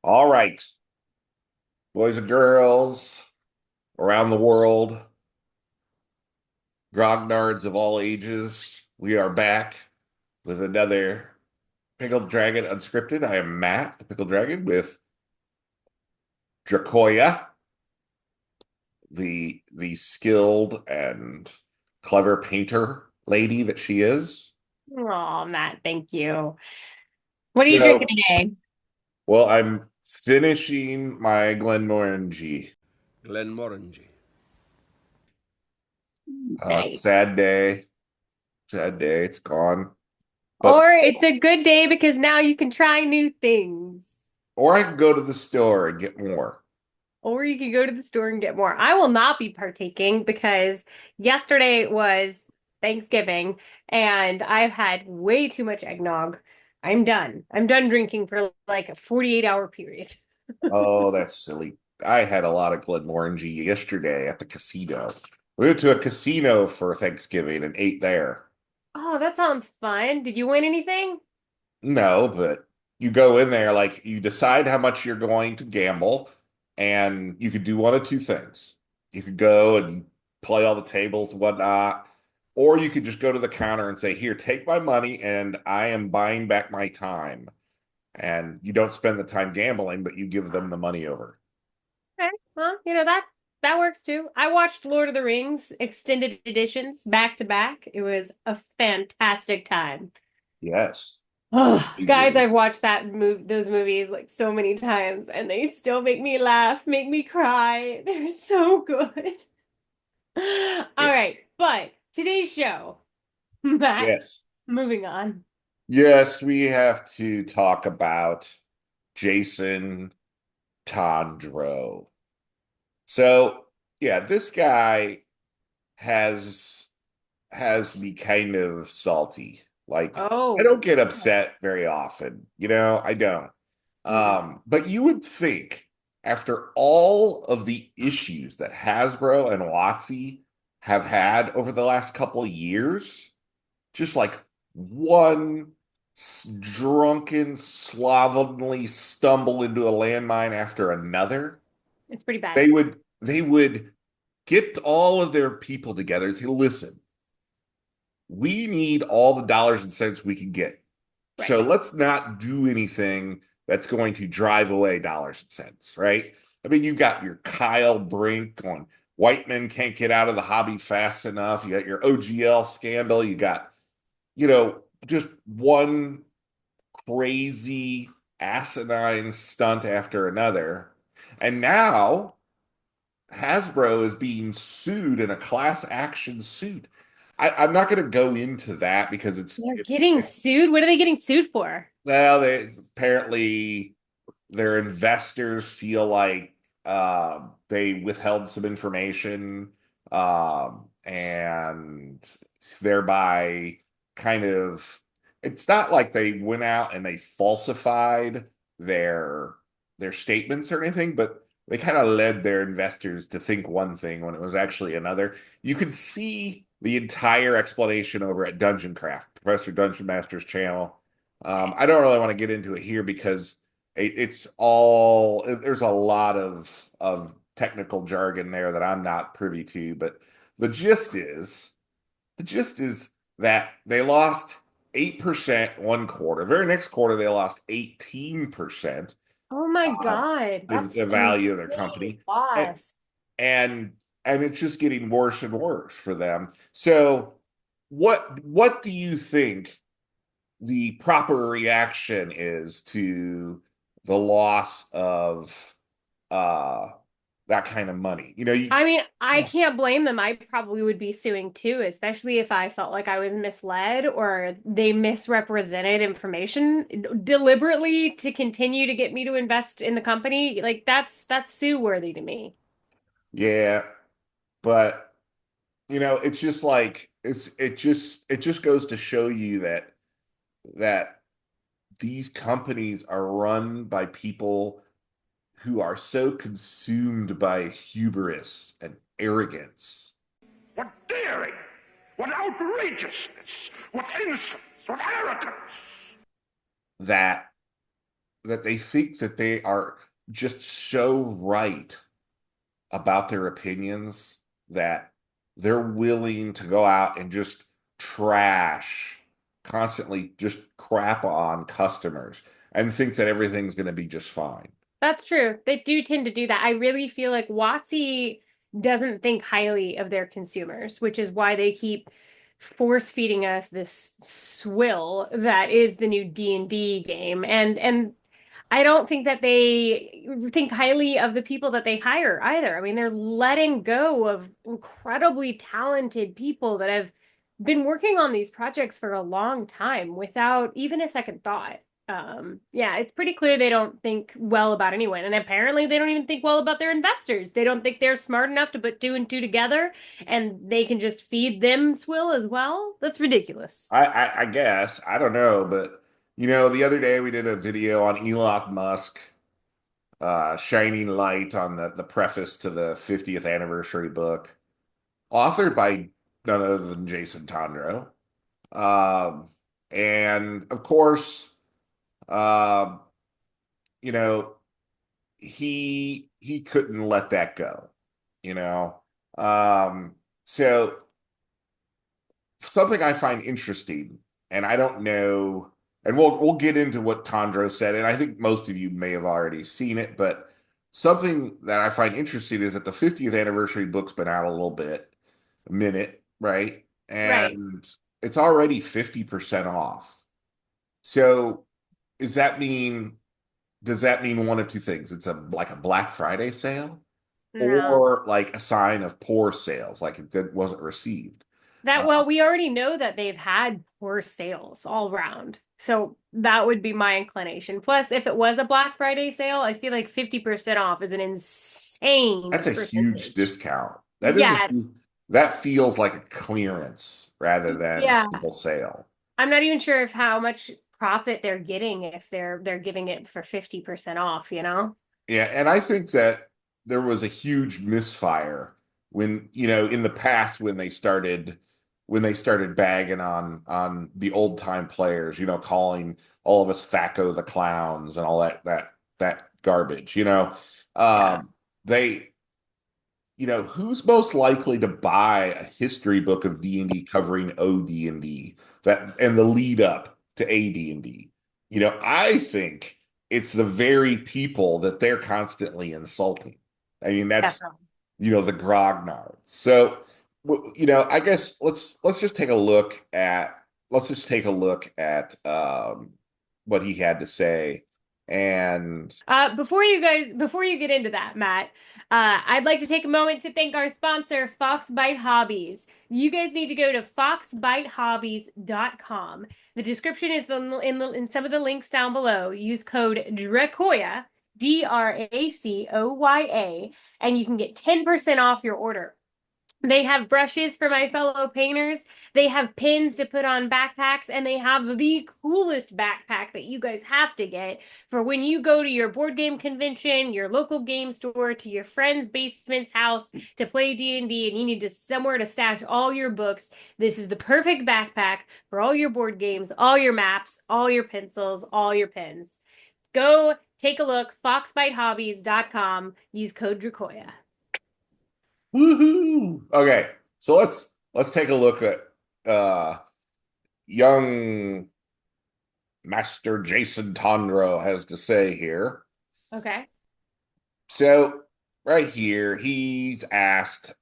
All right, boys and girls around the world, grognards of all ages, we are back with another Pickled Dragon Unscripted. I am Matt, the Pickled Dragon, with Dracoya, the skilled and clever painter lady that she is. Oh, Matt, thank you. What are you drinking So, today? well, I'm finishing my Glenmorangie. Glenmorangie. Nice. Sad day, sad day. It's gone. But Or it's a good day because now you can try new things. or I can go to the store and get more. Or you can go to the store and get more. I will not be partaking because yesterday was Thanksgiving and I've had way too much eggnog. I'm done. I'm done drinking for like a 48-hour period. Oh, that's silly. I had a lot of Glenmorangie yesterday at the casino. We went to a casino for Thanksgiving and ate there. Oh, that sounds fun. Did you win anything? No, but you go in there, like you decide how much you're going to gamble, and you could do one of two things. You could go and play all the tables and whatnot, or you could just go to the counter and say, "Here, take my money, and I am buying back my time." And you don't spend the time gambling, but you give them the money over. Okay. Well, that works too. I watched Lord of the Rings extended editions back to back. It was a fantastic time. Yes. Oh, guys, I've Jesus. watched those movies like so many times and they still make me laugh, make me cry. They're so good. All right, but today's show, Matt, Yes. moving on. Yes, we have to talk about Jason Tondro. So, yeah, this guy has has me kind of salty. Like, I Oh, don't get upset very often, I don't. mm, But you would think after all of the issues that Hasbro and WotC have had over the last couple of years, just like one drunken, slovenly stumble into a landmine after another, it's pretty bad. they would get all of their people together and say, listen, we need all the dollars and cents we can get. Right. So let's not do anything that's going to drive away dollars and cents, right? I mean, you've got your Kyle Brink going, white men can't get out of the hobby fast enough. You got your OGL scandal. You got, just one crazy asinine stunt after another. And now Hasbro is being sued in a class action suit. I'm not going to go into that because it's They're it's getting sued. What are they getting sued for? well, they apparently their investors feel like they withheld some information and thereby kind of it's not like they went out and they falsified their their statements or anything, but they kind of led their investors to think one thing when it was actually another. You could see the entire explanation over at Dungeon Craft, Professor Dungeon Master's channel. I don't really want to get into it here because it's all there's a lot of technical jargon there that I'm not privy to, but the gist is the gist is that they lost 8% one quarter. Very next quarter they lost 18% Oh my uh, God, the that's value of their insane company. And loss. and and it's just getting worse and worse for them. So what do you think the proper reaction is to the loss of uh that kind of money. I mean, I can't blame them. I probably would be suing too, especially if I felt like I was misled or they misrepresented information deliberately to continue to get me to invest in the company. Like that's sue worthy to me. yeah, but it's just like it just goes to show you that these companies are run by people who are so consumed by hubris and arrogance What daring! What outrageousness! What insolence! What arrogance! that that they think that they are just so right about their opinions that they're willing to go out and just trash, constantly just crap on customers and think that everything's going to be just fine. That's true. They do tend to do that. I really feel like WotC doesn't think highly of their consumers, which is why they keep force feeding us this swill that is the new D&D game. And I don't think that they think highly of the people that they hire either. I mean, they're letting go of incredibly talented people that have been working on these projects for a long time without even a second thought. Yeah, it's pretty clear they don't think well about anyone. And apparently they don't even think well about their investors. They don't think they're smart enough to put two and two together and they can just feed them swill as well. That's ridiculous. I guess I don't know, but the other day we did a video on Elon Musk shining light on the preface to the 50th anniversary book, authored by none other than Jason Tondro. Um, and of course, um, you know, he couldn't let that go, you know. Um, so something I find interesting, and I don't know, and we'll get into what Tondro said, and I think most of you may have already seen it, but something that I find interesting is that the 50th anniversary book's been out a little bit, a minute, right? Right. And it's already 50% off. So does that mean one of two things? It's like a Black Friday sale No. or like a sign of poor sales, like wasn't received. That, Uh, well, we already know that they've had poor sales all round. So that would be my inclination. Plus, if it was a Black Friday sale, I feel like 50% off is an insane that's a huge percentage. discount. Yeah, That feels like a clearance rather than a yeah. simple sale. I'm not even sure if how much profit they're getting if they're giving it for 50% off, you know? Yeah, and I think that there was a huge misfire when, in the past when they started bagging on the old time players, calling all of us Thaco the clowns and all that garbage, Yeah. they who's most likely to buy a history book of D&D covering OD&D that and the lead up to AD&D? I think it's the very people that they're constantly insulting. I mean, that's, Definitely. the grognards. So, I guess let's just take a look at what he had to say. And Before you get into that, Matt, I'd like to take a moment to thank our sponsor, Foxbite Hobbies. You guys need to go to foxbitehobbies.com. The description is in some of the links down below. Use code DRACOYA, DRACOYA, and you can get 10% off your order. They have brushes for my fellow painters. They have pins to put on backpacks, and they have the coolest backpack that you guys have to get for when you go to your board game convention, your local game store, to your friend's basement's house to play D&D, and you need to somewhere to stash all your books. This is the perfect backpack for all your board games, all your maps, all your pencils, all your pens. Go take a look, foxbitehobbies.com. Use code DRACOYA. woohoo! Okay, so let's take a look at uh young Master Jason Tondro has to say here. Okay. So right here, he's asked,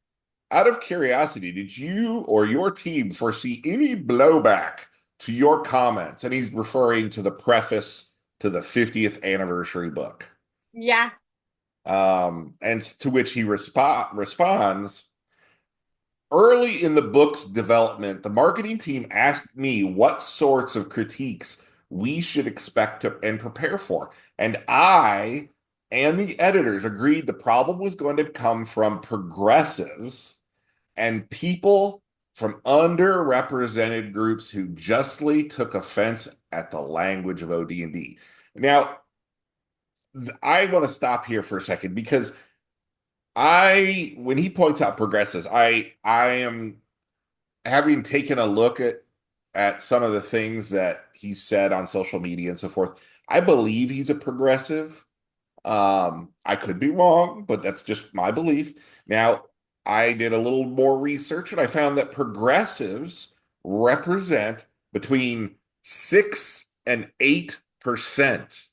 out of curiosity, did you or your team foresee any blowback to your comments? And he's referring to the preface to the 50th anniversary book. Yeah. And to which he responds, early in the book's development, the marketing team asked me what sorts of critiques we should expect to and prepare for. And I and the editors agreed the problem was going to come from progressives and people from underrepresented groups who justly took offense at the language of OD&D. Now, I want to stop here for a second because when he points out progressives, I am having taken a look at some of the things that he said on social media and so forth. I believe he's a progressive. I could be wrong, but that's just my belief. Now, I did a little more research and I found that progressives represent between 6 and 8%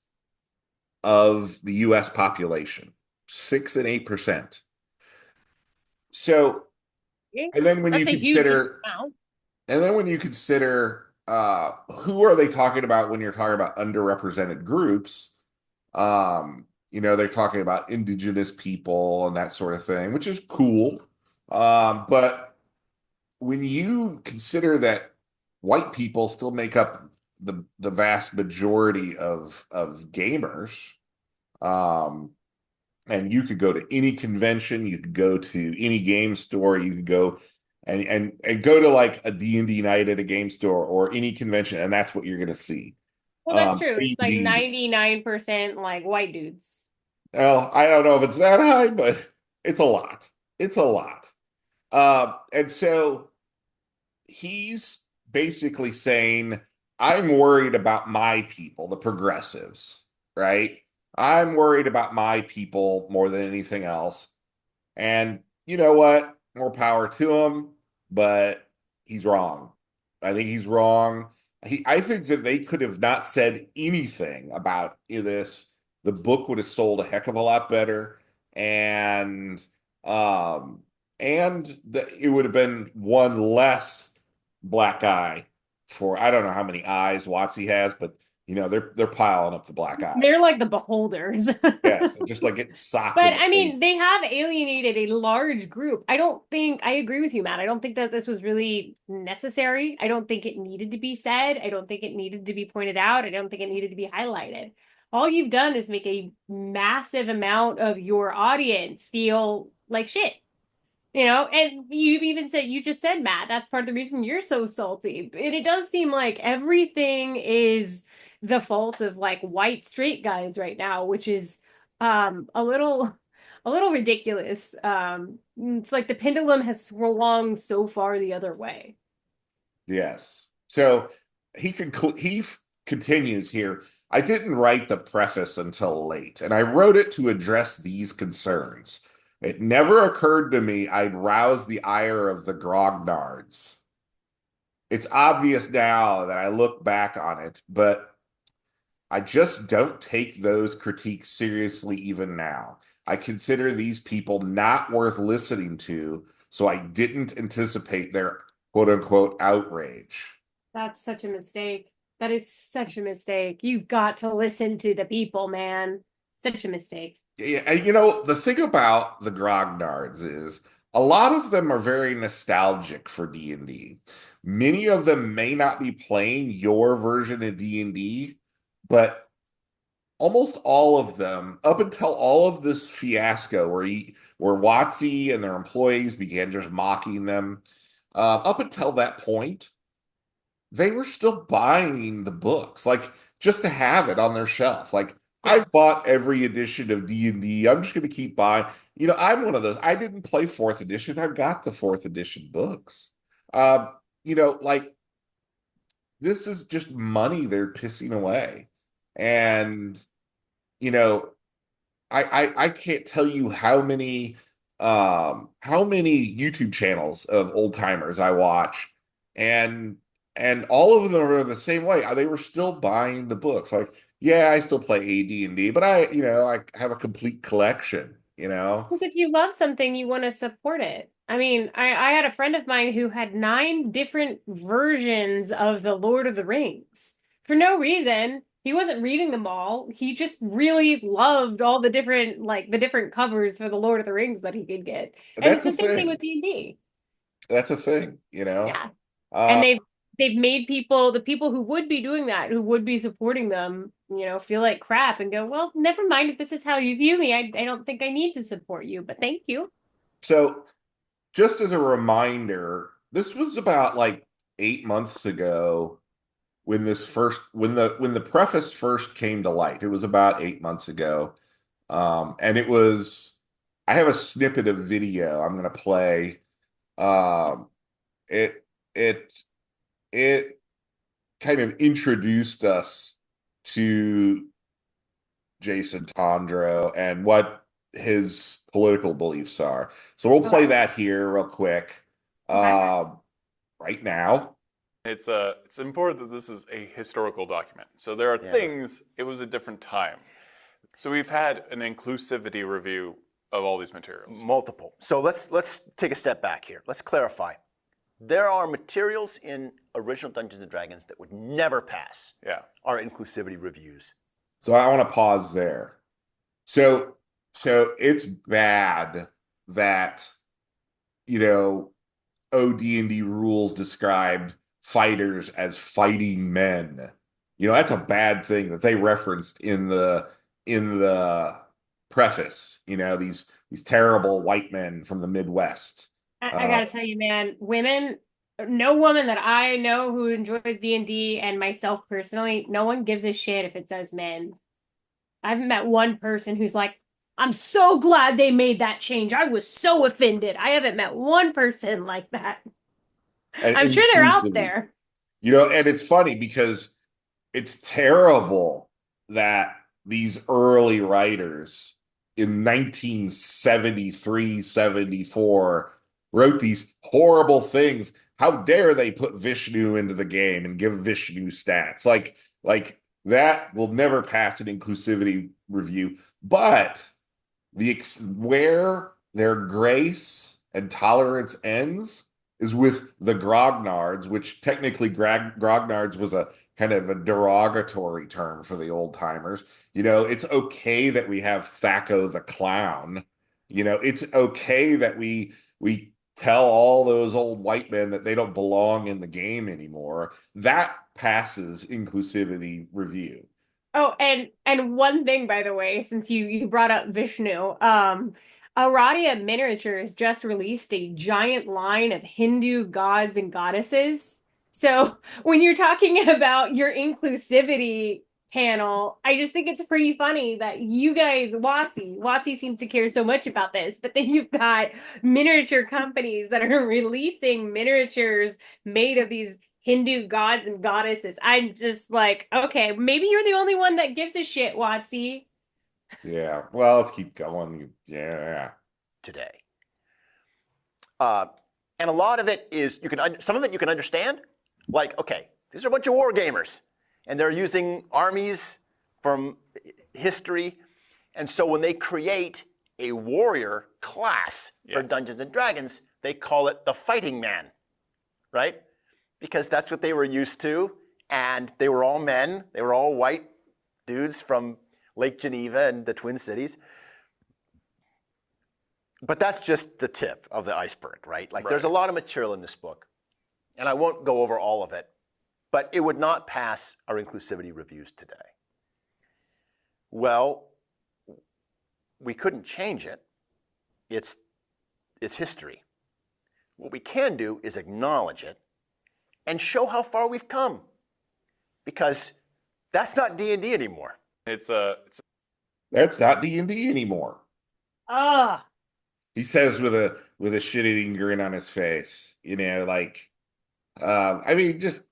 of the US population. 6 and 8%. So, Yeah. and then when you That's a huge consider amount. And then when you consider who are they talking about when you're talking about underrepresented groups, they're talking about indigenous people and that sort of thing, which is cool. But when you consider that white people still make up the vast majority of gamers, um, and you could go to any convention, you could go to any game store, you could go and go to like a D&D night at a game store or any convention, and that's what you're going to see. Well, that's true. It's like D&D. 99% like white dudes. Well, I don't know if it's that high, but it's a lot. It's a lot. And so he's basically saying, I'm worried about my people, the progressives, right? I'm worried about my people more than anything else. And you know what? More power to him, but he's wrong. I think he's wrong. I think that they could have not said anything about this. The book would have sold a heck of a lot better, and um, it would have been one less black eye for I don't know how many eyes WotC has, but they're piling up the black eyes. They're like the beholders. Yes, they're just like getting socked But in the I face. mean, they have alienated a large group. I don't think, I agree with you, Matt. I don't think that this was really necessary. I don't think it needed to be said. I don't think it needed to be pointed out. I don't think it needed to be highlighted. All you've done is make a massive amount of your audience feel like shit. And you've even said, you just said, Matt, that's part of the reason you're so salty. And it does seem like everything is the fault of like white straight guys right now, which is a little ridiculous. It's like the pendulum has swung so far the other way. Yes. So he continues here. I didn't write the preface until late, and I wrote it to address these concerns. It never occurred to me I'd rouse the ire of the grognards. It's obvious now that I look back on it, but I just don't take those critiques seriously even now. I consider these people not worth listening to, so I didn't anticipate their quote unquote outrage. That's such a mistake. That is such a mistake. You've got to listen to the people, man. Such a mistake. Yeah, and the thing about the grognards is a lot of them are very nostalgic for D&D. Many of them may not be playing your version of D&D, but almost all of them, up until all of this fiasco where WotC and their employees began just mocking them, up until that point, they were still buying the books, like just to have it on their shelf. Like Yeah. I've bought every edition of D&D. I'm just going to keep buying. I'm one of those. I didn't play fourth edition. I've got the fourth edition books. Um, like this is just money they're pissing away. And, you know, I can't tell you how many YouTube channels of old timers I watch, and all of them are the same way. They were still buying the books. Like, yeah, I still play AD&D, but I have a complete collection, you know. If you love something, you want to support it. I mean, I had a friend of mine who had 9 different versions of the Lord of the Rings for no reason. He wasn't reading them all. He just really loved all the different, like the different covers for the Lord of the Rings that he could get. And it's That's the a same thing thing. with D&D. That's a thing, Yeah. And Uh, they've made people, the people who would be doing that, who would be supporting them, feel like crap and go, well, never mind if this is how you view me. I don't think I need to support you, but thank you. so just as a reminder, this was about like 8 months ago when the preface first came to light. It was about 8 months ago. And I have a snippet of video I'm gonna play. Um, it it it kind of introduced us to Jason Tondro and what his political beliefs are. So we'll play Okay. that here real quick. Okay. Right now. It's important that this is a historical document. So there are things, it was a different time. So we've had an inclusivity review of all these materials. Multiple. So let's take a step back here. Let's clarify. There are materials in original Dungeons and Dragons that would never pass our inclusivity reviews. So I want to pause there. So it's bad that, OD&D rules described fighters as fighting men. That's a bad thing that they referenced in the preface. These terrible white men from the Midwest. I gotta tell you, man, no woman that I know who enjoys D&D and myself personally, no one gives a shit if it says men. I haven't met one person who's like, I'm so glad they made that change. I was so offended. I haven't met one person like that. And I'm sure they're out inclusively. there. And it's funny because it's terrible that these early writers in 1973, 74 wrote these horrible things. How dare they put Vishnu into the game and give Vishnu stats? Like that will never pass an inclusivity review. But where their grace and tolerance ends is with the grognards, which technically grognards was a kind of a derogatory term for the old timers. It's okay that we have Thaco the clown. It's okay that we tell all those old white men that they don't belong in the game anymore. That passes inclusivity review. Oh, and one thing, by the way, since you brought up Vishnu, Aradia Miniatures just released a giant line of Hindu gods and goddesses. So when you're talking about your inclusivity panel, I just think it's pretty funny that you guys, WotC seems to care so much about this, but then you've got miniature companies that are releasing miniatures made of these Hindu gods and goddesses. I'm just like, okay, maybe you're the only one that gives a shit, WotC. Yeah. Well, let's keep going. Yeah. Today. And a lot of it is, some of it you can understand. Like, okay, these are a bunch of war gamers, and they're using armies from history. And so when they create a warrior class for Dungeons and Dragons, they call it the fighting man, right? Because that's what they were used to. And they were all men. They were all white dudes from Lake Geneva and the Twin Cities. But that's just the tip of the iceberg, right? There's a lot of material in this book, and I won't go over all of it, but it would not pass our inclusivity reviews today. Well, we couldn't change it. It's history. What we can do is acknowledge it and show how far we've come, because that's not D&D anymore. It's That's not D&D anymore. Ah. He says with a shit-eating grin on his face. I mean, just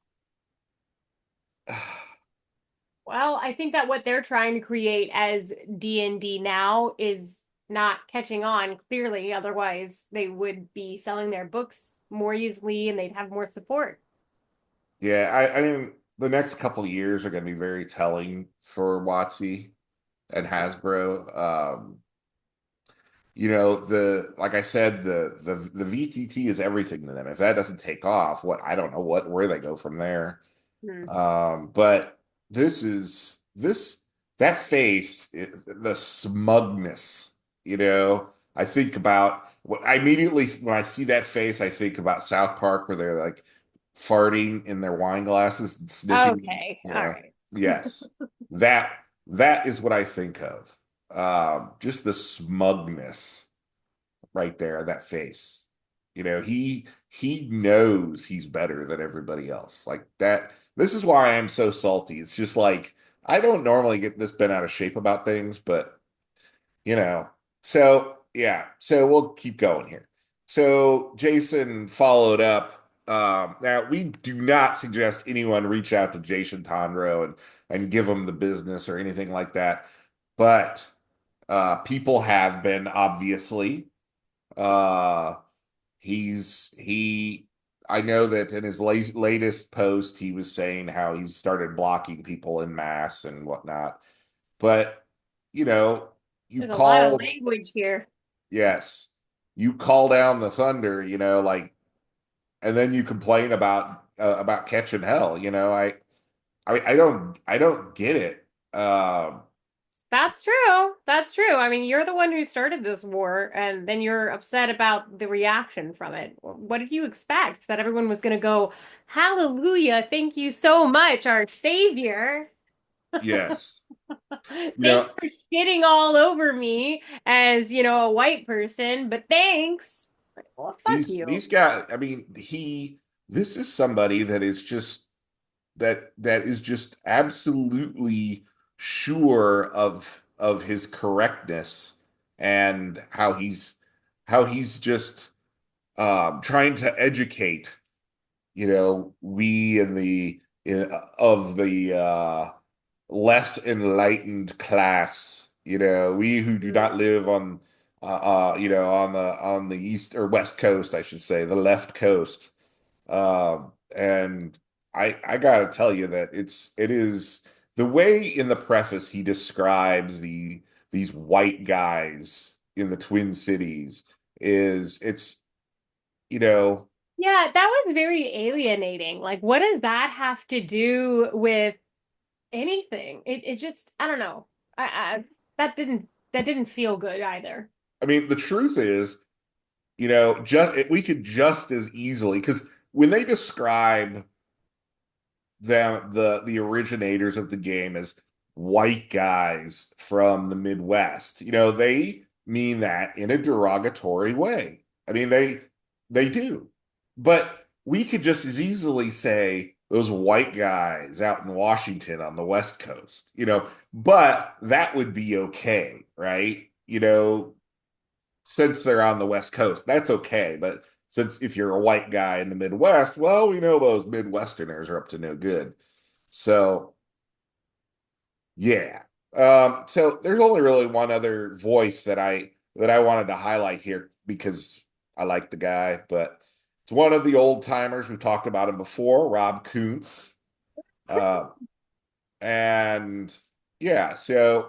Well, I think that what they're trying to create as D&D now is not catching on clearly. Otherwise, they would be selling their books more easily and they'd have more support. yeah. I mean, the next couple of years are going to be very telling for WotC and Hasbro. Like I said, the VTT is everything to them. If that doesn't take off, I don't know where they go from there. But that face, the smugness, I think about I immediately, when I see that face, I think about South Park where they're like farting in their wine glasses and sniffing. Okay, all right. Yes, that is what I think of. Just the smugness right there, that face. He knows he's better than everybody else. Like that. This is why I'm so salty. It's just like I don't normally get this bent out of shape about things, but so yeah. So we'll keep going here. So Jason followed up Now, we do not suggest anyone reach out to Jason Tondro and give him the business or anything like that. But people have been, obviously. Uh, he I know that in his latest post he was saying how he started blocking people in mass and whatnot. But you know, you There's a lot of call language here. yes, you call down the thunder, like, and then you complain about catching hell. I don't get it. That's true. That's true. I mean, you're the one who started this war, and then you're upset about the reaction from it. What did you expect? That everyone was going to go, Hallelujah, thank you so much, our savior. Yes, you know Thanks for shitting all over me as, a white person, but thanks. Well, fuck you. these guys. I mean, this is somebody that is just absolutely sure of his correctness and how he's just trying to educate we in of the less enlightened class, we who do not live on the east or west coast, I should say, the left coast. And I gotta tell you that it is the way in the preface he describes these white guys in the Twin Cities it's you know Yeah, that was very alienating. Like, what does that have to do with anything? It just, I don't know. I that didn't feel good either. I mean, the truth is, we could just as easily, because when they describe the originators of the game as white guys from the Midwest, they mean that in a derogatory way. I mean, they do. But we could just as easily say those white guys out in Washington on the West Coast, but that would be okay, right? Since they're on the West Coast, that's okay. But since if you're a white guy in the Midwest, well, we know those Midwesterners are up to no good. So, yeah. So there's only really one other voice that I wanted to highlight here because I like the guy, but it's one of the old timers. We've talked about him before, Rob Kuntz. Uh, and yeah, so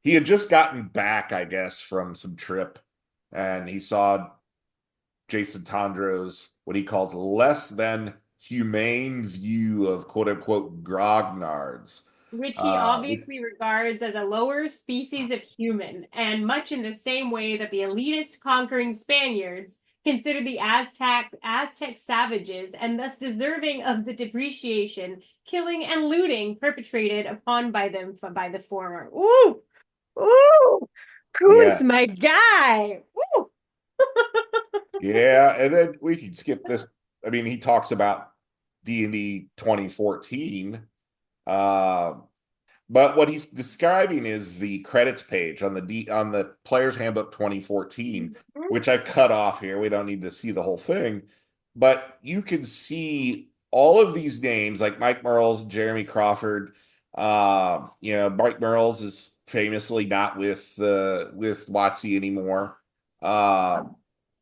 he had just gotten back, I guess, from some trip, and he saw Jason Tondro's what he calls less than humane view of quote unquote grognards. Which he Which, obviously regards as a lower species of human, and much in the same way that the elitist conquering Spaniards considered the Aztec savages and thus deserving of the depreciation, killing, and looting perpetrated upon by them by the former. Ooh, ooh, Coon's my yes. guy. Ooh. Yeah, and then we can skip this. I mean, he talks about D&D 2014. Um, but what he's describing is the credits page on the Player's Handbook 2014, which I cut off here. We don't need to see the whole thing, but you can see all of these names like Mike Merles, Jeremy Crawford. Mike Merles is famously not with WotC anymore.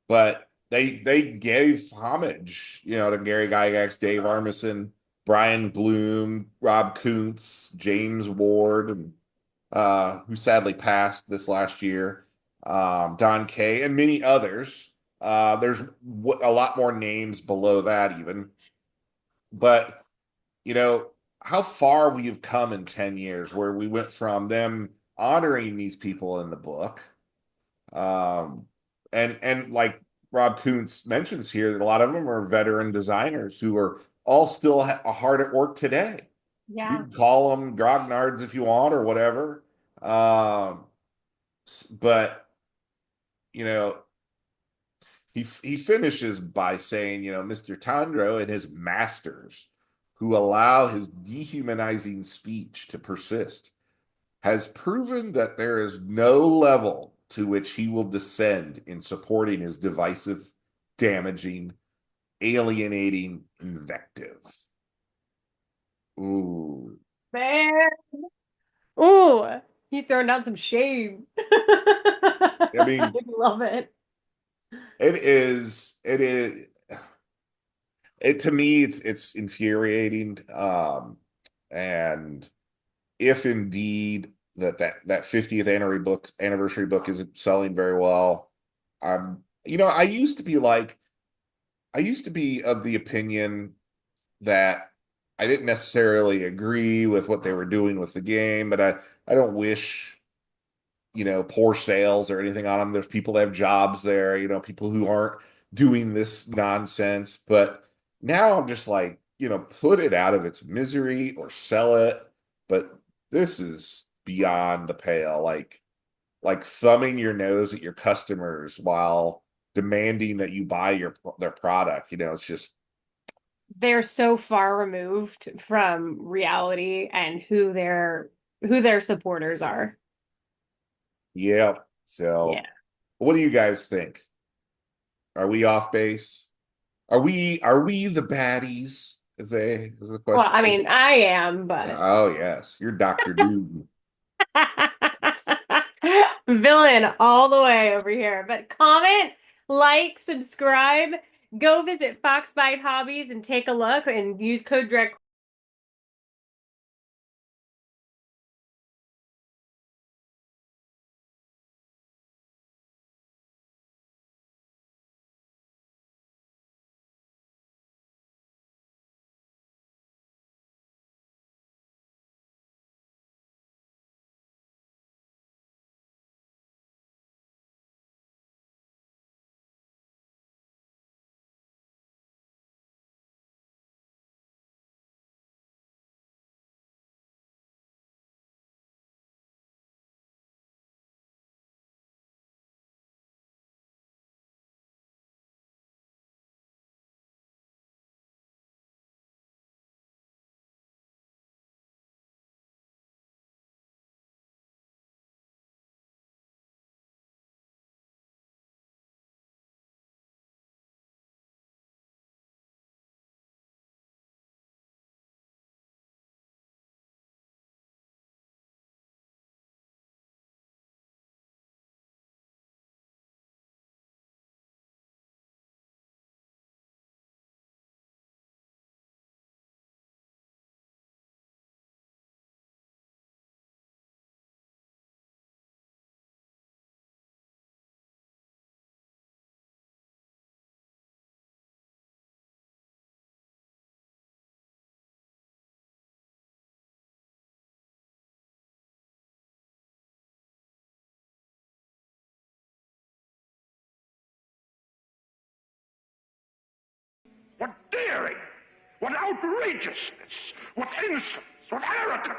But they gave homage, to Gary Gygax, Dave Armisen, Brian Bloom, Rob Kuntz, James Ward, and who sadly passed this last year, Don Kay, and many others. There's a lot more names below that even. But, you know, how far we have come in 10 years where we went from them honoring these people in the book. Um, and like Rob Kuntz mentions here, that a lot of them are veteran designers who are all still hard at work today. You Yeah. can call them grognards if you want or whatever. But you know, he finishes by saying, Mr. Tondro and his masters who allow his dehumanizing speech to persist has proven that there is no level to which he will descend in supporting his divisive, damaging, alienating invective. Ooh. Man. Ooh, he's throwing down some shade. I I mean, love it. it to me it's infuriating. And if indeed that 50th anniversary book isn't selling very well, I used to be of the opinion that I didn't necessarily agree with what they were doing with the game, but I don't wish, poor sales or anything on them. There's people that have jobs there, people who aren't doing this nonsense. But now I'm just like, put it out of its misery or sell it. But this is beyond the pale. Like thumbing your nose at your customers while demanding that you buy their product. It's just, They're so far removed from reality and who their supporters are. yeah. Yeah. So what do you guys think? Are we off base? Are we the baddies? Is the Well, question. I mean, I am, but Oh yes, you're Dr. Doom. villain all the way over here. But comment, like, subscribe, go visit Foxbite Hobbies and take a look and use code direct What daring! What outrageousness! What insolence! What arrogance!